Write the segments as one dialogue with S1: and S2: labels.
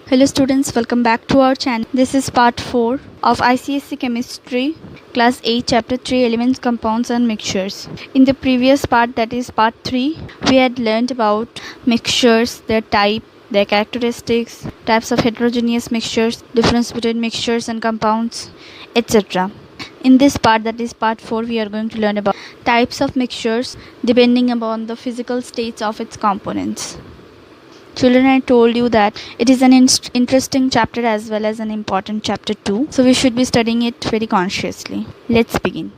S1: Hello students, welcome back to our channel. This is part 4 of ICSE Chemistry, Class 8, Chapter 3, Elements, Compounds and Mixtures. In the previous part, that is part 3, we had learned about mixtures, their type, their characteristics, types of heterogeneous mixtures, difference between mixtures and compounds, etc. In this part, that is part 4, we are going to learn about types of mixtures depending upon the physical states of its components. Children, I told you that it is an interesting chapter as well as an important chapter too. So we should be studying it very consciously. Let's begin.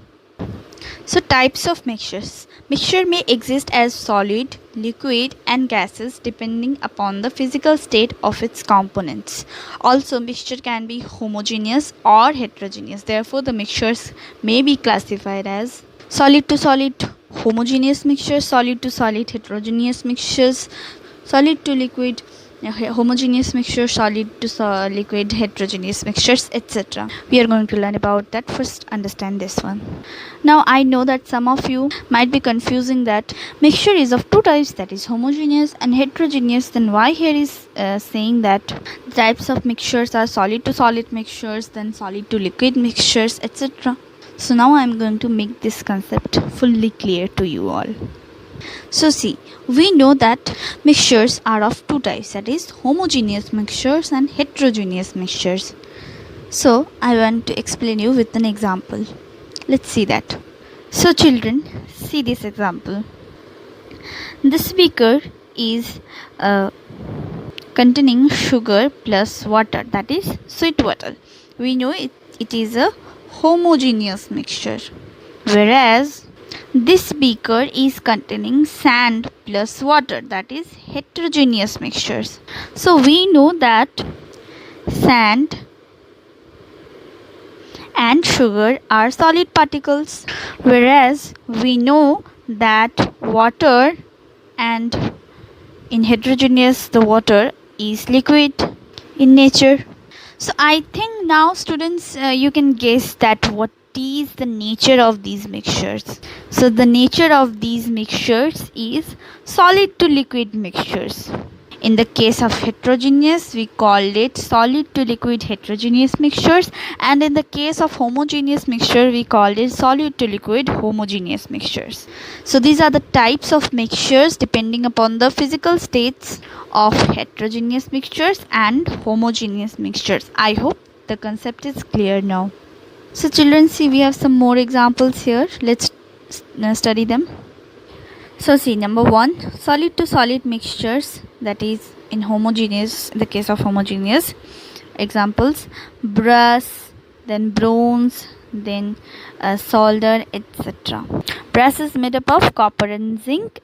S1: So types of mixtures. Mixture may exist as solid, liquid and gases depending upon the physical state of its components. Also, mixture can be homogeneous or heterogeneous. Therefore, the mixtures may be classified as solid to solid homogeneous mixtures, solid to solid heterogeneous mixtures, solid to liquid homogeneous mixture, solid to liquid heterogeneous mixtures, etc. We are going to learn about that. First, understand this one. Now, I know that some of you might be confusing that mixture is of two types, that is homogeneous and heterogeneous. Then why here is saying that types of mixtures are solid to solid mixtures, then solid to liquid mixtures, etc. So now I am going to make this concept fully clear to you all. So see, we know that mixtures are of two types, that is homogeneous mixtures and heterogeneous mixtures. So I want to explain you with an example. Let's see that. So children, see this example. This beaker is containing sugar plus water, that is sweet water. We know it is a homogeneous mixture, whereas this beaker is containing sand plus water, that is heterogeneous mixtures. So we know that sand and sugar are solid particles, whereas we know that water and in heterogeneous the water is liquid in nature. So I think now students you can guess that what is the nature of these mixtures. So the nature of these mixtures is solid to liquid mixtures. In the case of heterogeneous, we called it solid to liquid heterogeneous mixtures, and in the case of homogeneous mixture, we called it solid to liquid homogeneous mixtures. So these are the types of mixtures depending upon the physical states of heterogeneous mixtures and homogeneous mixtures. I hope the concept is clear now. So children, see, we have some more examples here. Let's study them. So see, number 1, solid to solid mixtures, that is in homogeneous, in the case of homogeneous examples, brass, then bronze, then solder, etc. Brass is made up of copper and zinc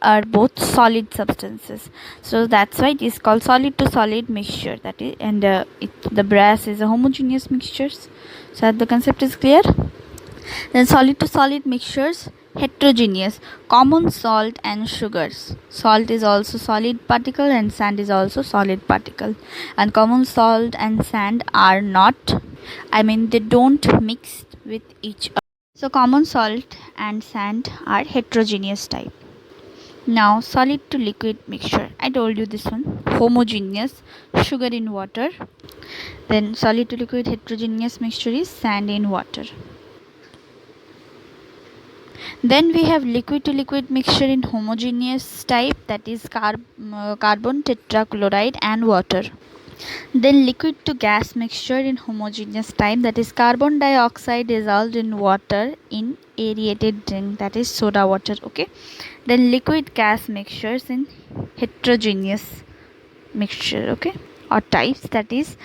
S1: are both solid substances. So that's why it is called solid to solid mixture. That is, and the brass is a homogeneous mixtures. So the concept is clear. Then solid to solid mixtures, heterogeneous, common salt and sugars. Salt is also solid particle and sand is also solid particle. And common salt and sand are not, they don't mix with each other. So common salt and sand are heterogeneous type. Now solid to liquid mixture, I told you this one, homogeneous, sugar in water. Then solid to liquid heterogeneous mixture is sand in water. Then we have liquid to liquid mixture in homogeneous type, that is carbon tetrachloride and water. Then liquid to gas mixture in homogeneous type, that is carbon dioxide dissolved in water in aerated drink, that is soda water. Okay. Then liquid gas mixtures in heterogeneous mixture, okay, or types, that is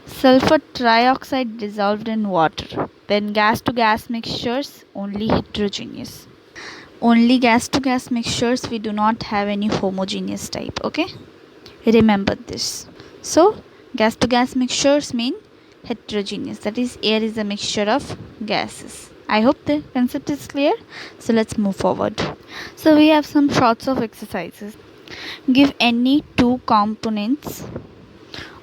S1: sulfur trioxide dissolved in water. Then gas to gas mixtures, only heterogeneous. Only gas to gas mixtures, we do not have any homogeneous type. Okay, remember this. So gas to gas mixtures mean heterogeneous, that is air is a mixture of gases. I hope the concept is clear. So let's move forward. So we have some sorts of exercises. Give any two components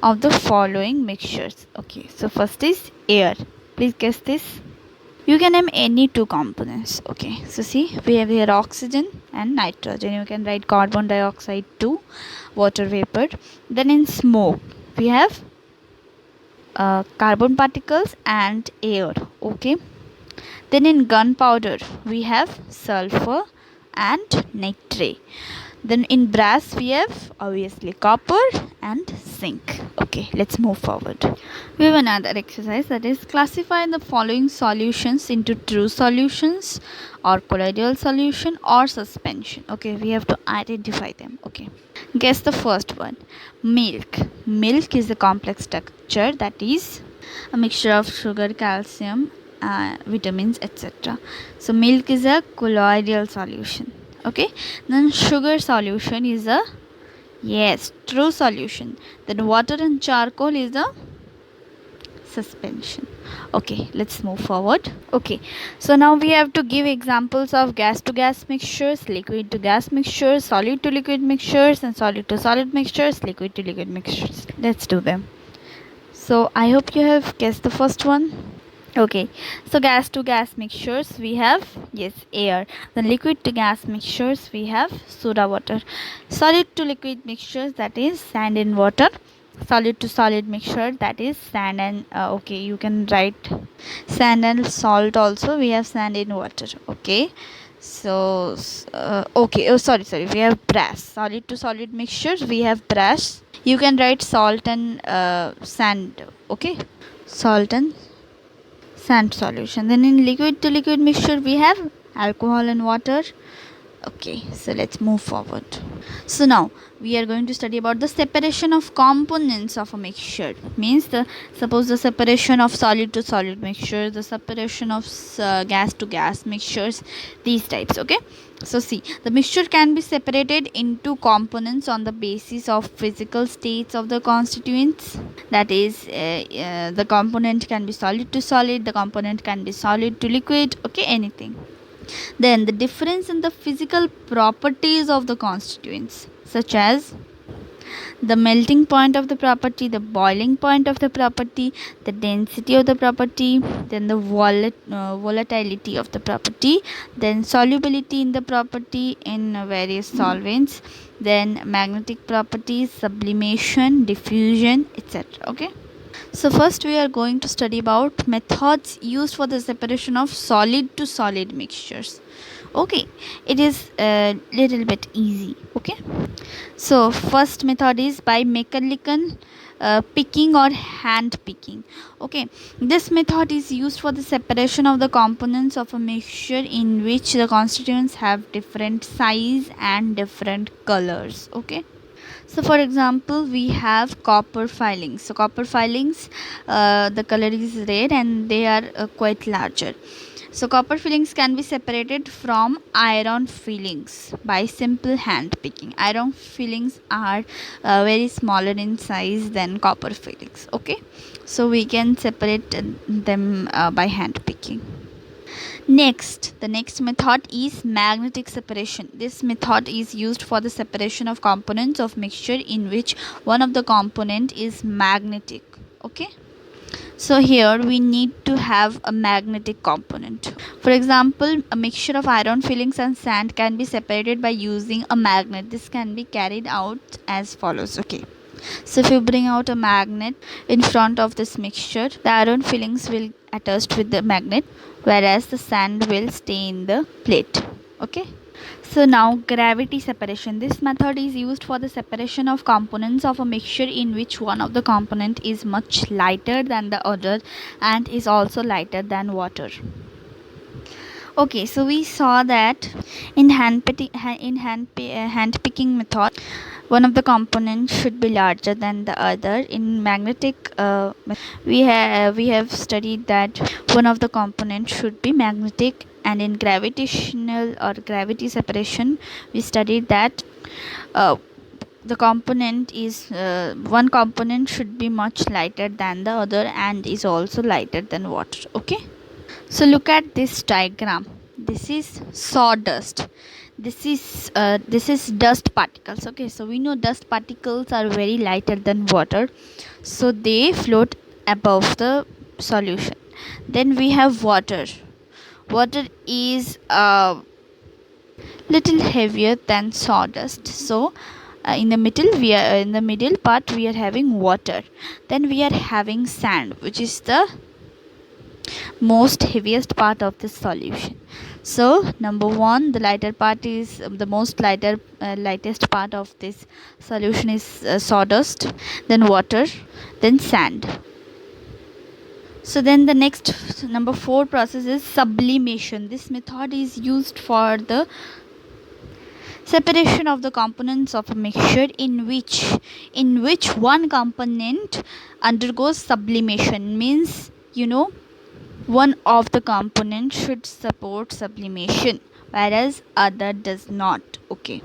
S1: of the following mixtures. Okay, so first is air. Please guess this. You can name any two components. Okay, so see, we have here oxygen and nitrogen. You can write carbon dioxide to water vapor. Then in smoke we have carbon particles and air. Okay, then in gunpowder we have sulfur and nitrate. Then in brass we have obviously copper and zinc. Okay, let's move forward. We have another exercise, that is classify the following solutions into true solutions or colloidal solution or suspension. Okay, we have to identify them. Okay, guess the first one. Milk. Milk is a complex structure, that is a mixture of sugar, calcium, vitamins, etc. So milk is a colloidal solution. Okay, then sugar solution is a, yes, true solution. Then water and charcoal is a suspension. Okay, let's move forward. Okay, so now we have to give examples of gas to gas mixtures, liquid to gas mixtures, solid to liquid mixtures, and solid to solid mixtures, liquid to liquid mixtures. Let's do them. So I hope you have guessed the first one. Okay, so gas to gas mixtures we have, yes, air. Then liquid to gas mixtures we have soda water. Solid to liquid mixtures, that is sand and water. Solid to solid mixture, that is sand and okay, you can write sand and salt also. We have sand in water. Okay, so okay, oh sorry, we have brass. Solid to solid mixtures we have brass. You can write salt and sand. Okay, salt and sand solution. Then in liquid to liquid mixture we have alcohol and water. Okay, so let's move forward. So now we are going to study about the separation of components of a mixture. Means suppose the separation of solid to solid mixture, the separation of gas to gas mixtures, these types. Okay, so see, the mixture can be separated into components on the basis of physical states of the constituents. That is the component can be solid to solid, the component can be solid to liquid. Okay, anything. Then the difference in the physical properties of the constituents, such as the melting point of the property, the boiling point of the property, the density of the property, then the volatility of the property, then solubility in the property in various solvents, then magnetic properties, sublimation, diffusion, etc. Okay, so first we are going to study about methods used for the separation of solid to solid mixtures. Okay, it is a little bit easy. Okay, so first method is by mechanical picking or hand picking. Okay, this method is used for the separation of the components of a mixture in which the constituents have different size and different colors. Okay, so for example we have copper filings. So copper filings, the color is red and they are quite larger. So copper fillings can be separated from iron fillings by simple hand picking. Iron fillings are very smaller in size than copper fillings. Okay, so we can separate them by hand picking. Next, the next method is magnetic separation. This method is used for the separation of components of mixture in which one of the component is magnetic. Okay, so here we need to have a magnetic component. For example, a mixture of iron fillings and sand can be separated by using a magnet. This can be carried out as follows. Okay, so if you bring out a magnet in front of this mixture, the iron fillings will attached with the magnet, whereas the sand will stay in the plate. Okay, so now gravity separation. This method is used for the separation of components of a mixture in which one of the component is much lighter than the other and is also lighter than water. Okay, so we saw that in hand picking method, one of the components should be larger than the other. In magnetic we have studied that one of the components should be magnetic, and in gravitational or gravity separation we studied that the component is one component should be much lighter than the other and is also lighter than water. Okay, so look at this diagram. This is sawdust. This is dust particles. Okay, so we know dust particles are very lighter than water, so they float above the solution. Then we have water. water is little heavier than sawdust. So in the middle part we are having water, then we are having sand, which is the most heaviest part of this solution. So number one, the lighter part is the most lightest part of this solution is sawdust, then water, then sand. So then the next, number 4 process is sublimation. This method is used for the separation of the components of a mixture in which one component undergoes sublimation. Means, one of the components should support sublimation whereas other does not. Okay,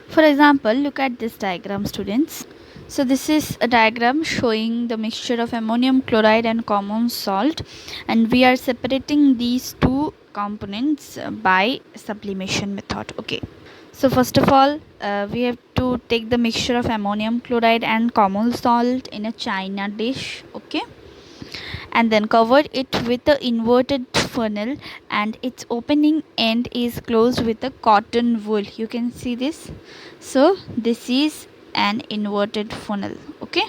S1: for example, look at this diagram, students. So this is a diagram showing the mixture of ammonium chloride and common salt, and we are separating these two components by sublimation method. Okay, so first of all, we have to take the mixture of ammonium chloride and common salt in a china dish. Okay, and then cover it with the inverted funnel, and its opening end is closed with a cotton wool. You can see this. So this is an inverted funnel. Okay,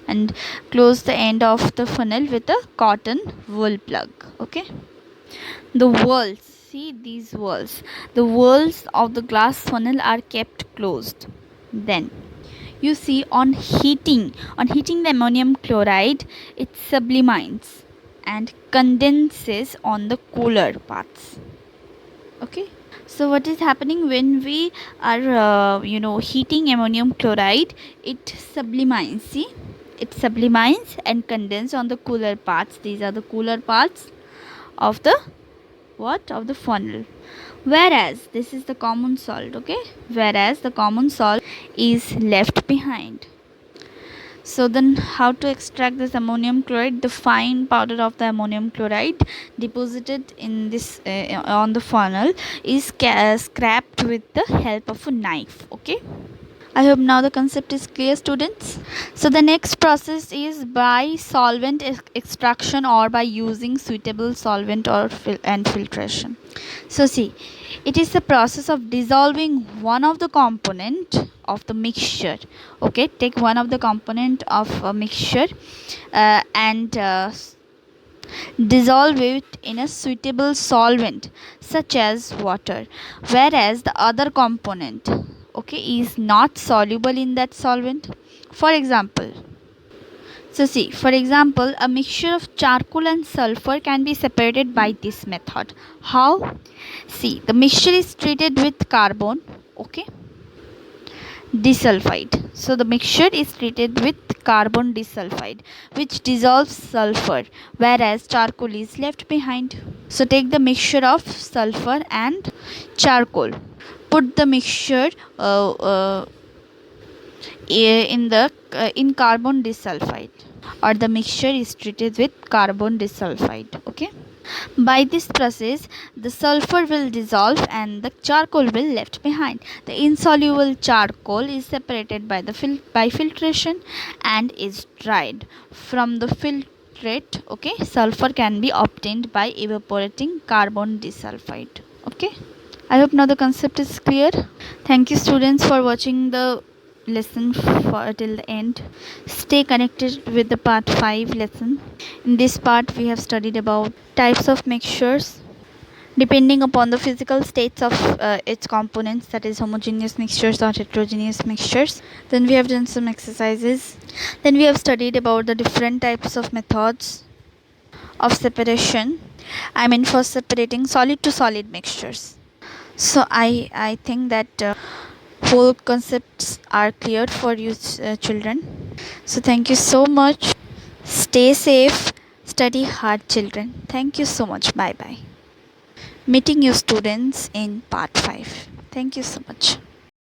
S1: and close the end of the funnel with a cotton wool plug. Okay, the walls, see these walls, the walls of the glass funnel are kept closed. Then you see, on heating the ammonium chloride, it sublimates and condenses on the cooler parts. Okay, so what is happening when we are heating ammonium chloride? It sublimates. See, it sublimates and condenses on the cooler parts. These are the cooler parts of the funnel. Whereas this is the common salt. Okay, whereas the common salt is left behind. So then how to extract this ammonium chloride? The fine powder of the ammonium chloride deposited in this on the funnel is scraped with the help of a knife. Okay, I hope now the concept is clear, students. So the next process is by solvent extraction or by using suitable solvent and filtration. So see, it is the process of dissolving one of the component of the mixture. Okay, take one of the component of a mixture and dissolve it in a suitable solvent such as water, whereas the other component, okay, is not soluble in that solvent. For example, a mixture of charcoal and sulfur can be separated by this method. How? See, the mixture is treated with carbon, okay, disulfide. So the mixture is treated with carbon disulfide, which dissolves sulfur, whereas charcoal is left behind. So take the mixture of sulfur and charcoal. Put the mixture in carbon disulfide, or the mixture is treated with carbon disulfide. Okay, by this process the sulfur will dissolve and the charcoal will left behind. The insoluble charcoal is separated by filtration and is dried. From the filtrate, okay, sulfur can be obtained by evaporating carbon disulfide. Okay, I hope now the concept is clear. Thank you, students, for watching the lesson till the end. Stay connected with the part 5 lesson. In this part we have studied about types of mixtures depending upon the physical states of its components, that is homogeneous mixtures or heterogeneous mixtures. Then we have done some exercises. Then we have studied about the different types of methods of separation, for separating solid to solid mixtures. So I think that whole concepts are clear for you children. So thank you so much. Stay safe, study hard, children. Thank you so much. Bye bye. Meeting you students in part 5. Thank you so much.